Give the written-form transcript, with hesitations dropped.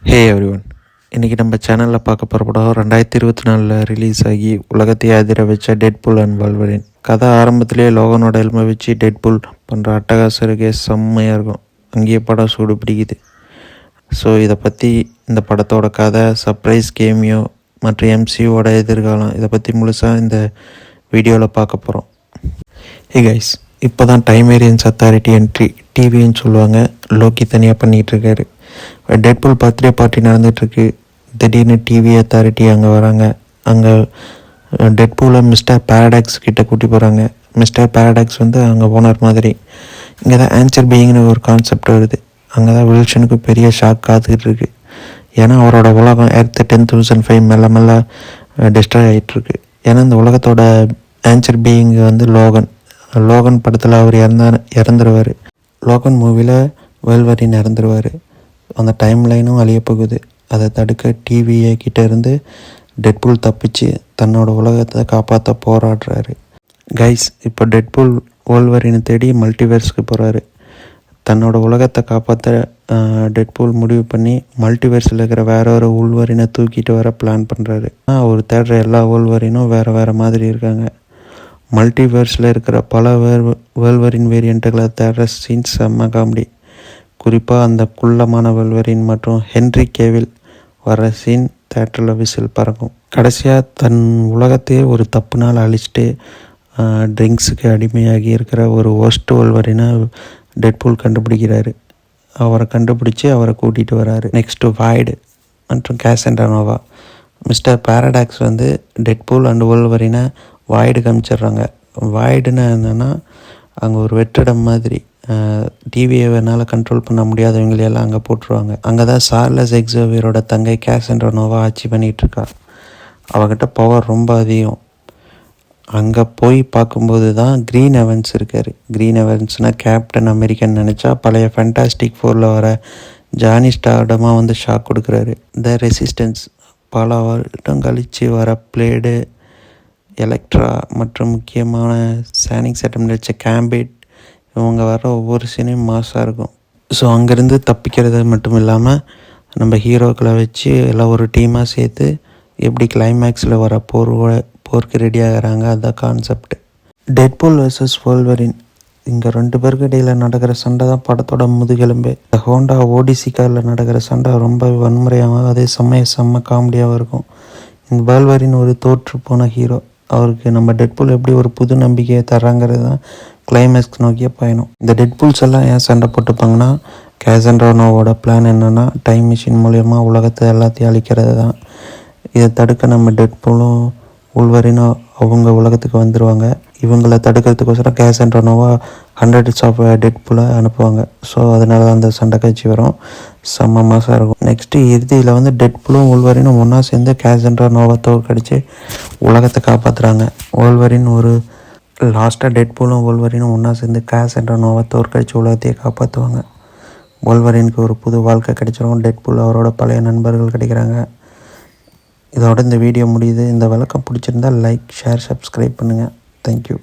ஹே everyone, இன்றைக்கி நம்ம சேனலில் பார்க்க போகிற படம் 2024 ரிலீஸ் ஆகி உலகத்தையே அதிர வச்ச டெட்பூல் அண்ட் வல்வரின். கதை ஆரம்பத்திலேயே லோகனோட எலும்பை வச்சு டெட்பூல் பண்ணுற அட்டகாசம் இருக்கே செம்மையாக இருக்கும். அங்கேயே படம் சூடு பிடிக்குது. ஸோ இதை பற்றி, இந்த படத்தோட கதை, சர்ப்ரைஸ் கேமியோ மற்றும் எம்சியூவோட எதிர்காலம், இதை பற்றி முழுசாக இந்த வீடியோவில் பார்க்க போகிறோம். ஹே கைஸ், இப்போ தான் டைம் வேரியன்ஸ் அத்தாரிட்டி என்ட்ரி டிவின்னு சொல்லுவாங்க, லோக்கி தனியாக பண்ணிகிட்ருக்காரு. டெட்பூல் பர்த்டே பார்ட்டி நடந்துகிட்ருக்கு. திடீர்னு டிவி அத்தாரிட்டி அங்கே வராங்க. அங்கே டெட்பூலை மிஸ்டர் பேரடாக்ஸ் கிட்டே கூட்டி போகிறாங்க. மிஸ்டர் பேரடாக்ஸ் அங்கே ஓனர் மாதிரி. இங்கே தான் ஆன்சர் பீயிங்னு ஒரு கான்செப்ட் வருது. அங்கே தான் வில்சனுக்கு பெரிய ஷாக் காத்துக்கிட்டு இருக்கு. ஏன்னா அவரோட உலகம் எர்த்து 10,005 மெல்ல மெல்ல டிஸ்ட்ராய் ஆகிட்டுருக்கு. ஏன்னா இந்த உலகத்தோட ஆன்சர் பீயிங் லோகன் படத்தில் அவர் இறந்துருவார். லோகன் மூவியில் வல்வரின் இறந்துருவார். அந்த டைம் லைனும் அழிய போகுது. அதை தடுக்க டிவியை கிட்டே இருந்து டெட்பூல் தப்பிச்சு தன்னோட உலகத்தை காப்பாற்ற போராடுறாரு. கைஸ், இப்போ டெட்பூல் வல்வரினை தேடி மல்டிவர்ஸ்க்கு போகிறாரு. தன்னோட உலகத்தை காப்பாற்ற டெட்பூல் முடிவு பண்ணி மல்டிவர்ஸில் இருக்கிற வேற ஒரு வல்வரினை தூக்கிட்டு வர பிளான் பண்ணுறாரு. அவர் தேடுற எல்லா வல்வரினும் வேறு மாதிரி இருக்காங்க. மல்டிவர்ஸில் இருக்கிற பல வல்வரின் வேரியண்ட்டுகளை தேடுற சீன்ஸ் செம்ம காமெடி. குறிப்பாக அந்த குள்ளமான வல்வரின் மற்றும் ஹென்ரி கேவில் வர சீன் தேட்டரில் விசில் பறக்கும். கடைசியாக தன் உலகத்தையே ஒரு தப்புனால் அழிச்சிட்டு ட்ரிங்க்ஸுக்கு அடிமையாகி இருக்கிற ஒரு ஒஸ்ட் வல்வரினை டெட்பூல் கண்டுபிடிக்கிறாரு. அவரை கண்டுபிடிச்சி அவரை கூட்டிகிட்டு வராரு. நெக்ஸ்ட்டு வாய்டு மற்றும் Cassandra Nova. Mister Paradox Deadpool and வல்வரினை வாய்டு காமிச்சிடுறாங்க. வாய்டுன்னு என்னென்னா, அங்கே ஒரு வெற்றிடம் மாதிரி. டிவியை வேணால் கண்ட்ரோல் பண்ண முடியாதவங்களையெல்லாம் அங்கே போட்டுருவாங்க. அங்கே தான் சார்லஸ் எக்ஸாவியரோட தங்கை கேசன்ட்ரானோவா ஆட்சி பண்ணிகிட்ருக்கா. அவகிட்ட பவர் ரொம்ப அதிகம். அங்கே போய் பார்க்கும்போது தான் க்ரீன் எவன்ஸ் இருக்கார். க்ரீன் எவன்ஸ்னால் கேப்டன் அமெரிக்கன் நினச்சா பழைய ஃபேண்டாஸ்டிக் 4ல் வர ஜானி ஸ்டார்டமாக ஷாக் கொடுக்குறாரு. த ரெசிஸ்டன்ஸ், பல வருடம் கழித்து வர பிளேடு, எலக்ட்ரா மற்றும் முக்கியமான சானிங் சட்டம் நடித்த கேம்பிட், இவங்க வர ஒவ்வொரு சீனையும் மாசாக இருக்கும். ஸோ அங்கேருந்து தப்பிக்கிறது மட்டும் இல்லாமல் நம்ம ஹீரோக்களை வச்சு எல்லாம் ஒரு டீமாக சேர்த்து எப்படி கிளைமேக்ஸில் வர போருக்கு ரெடி ஆகிறாங்க. அதுதான் கான்செப்ட். டெட்பூல் வர்சஸ் வல்வரின், இங்கே 2 பேருக்கு இடையில் நடக்கிற சண்டை தான் படத்தோட முதுகெலும்பே. இந்த ஹோண்டா ஓடிசி காரில் நடக்கிற சண்டை ரொம்ப வன்முறையாகவும் அதே செம்ம காமெடியாகவும் இருக்கும். இந்த வல்வரின் ஒரு தோற்று போன ஹீரோ. அவருக்கு நம்ம டெட்பூல் எப்படி ஒரு புது நம்பிக்கையை தர்றாங்கிறது தான் கிளைமேக்ஸ் நோக்கிய பயணம். இந்த டெட்பூல்ஸ் எல்லாம் ஏன் சண்டை போட்டுப்பாங்கன்னா, கேசன்ட்ரானோவோட பிளான் என்னென்னா டைம் மிஷின் மூலயமா உலகத்தை எல்லாத்தையும் அழிக்கிறது தான். இதை தடுக்க நம்ம டெட்பூலும் வல்வரினும் அவங்க உலகத்துக்கு வந்துடுவாங்க. இவங்களை தடுக்கிறதுக்கோசரம் கேசன்ட்ரானோவா 100s ஆஃப் டெட்பூலை அனுப்புவாங்க. ஸோ அதனால தான் அந்த சண்டை காட்சி வரும். செம்ம மாசாக இருக்கும். நெக்ஸ்ட்டு இறுதியில் டெட்பூலும் வல்வரினும் ஒன்றா சேர்ந்து கேசன்ட்ரானோவா தோற்கடிச்சு உலகத்தை காப்பாற்றுறாங்க. வல்வரின் ஒரு லாஸ்ட்டாக டெட்பூலும் வல்வரினும் ஒன்றா சேர்ந்து கேசன்ட்ரானோவா தோற்கடிச்சு உலகத்தையே காப்பாற்றுவாங்க. வல்வரினுக்கு ஒரு புது வாழ்க்கை கிடைச்சிரும். டெட்பூல் அவரோட பழைய நண்பர்கள் கிடைக்கிறாங்க. இதோட இந்த வீடியோ முடியுது. இந்த விளக்கம் பிடிச்சிருந்தால் லைக், ஷேர், சப்ஸ்கிரைப் பண்ணுங்கள். தேங்க்யூ.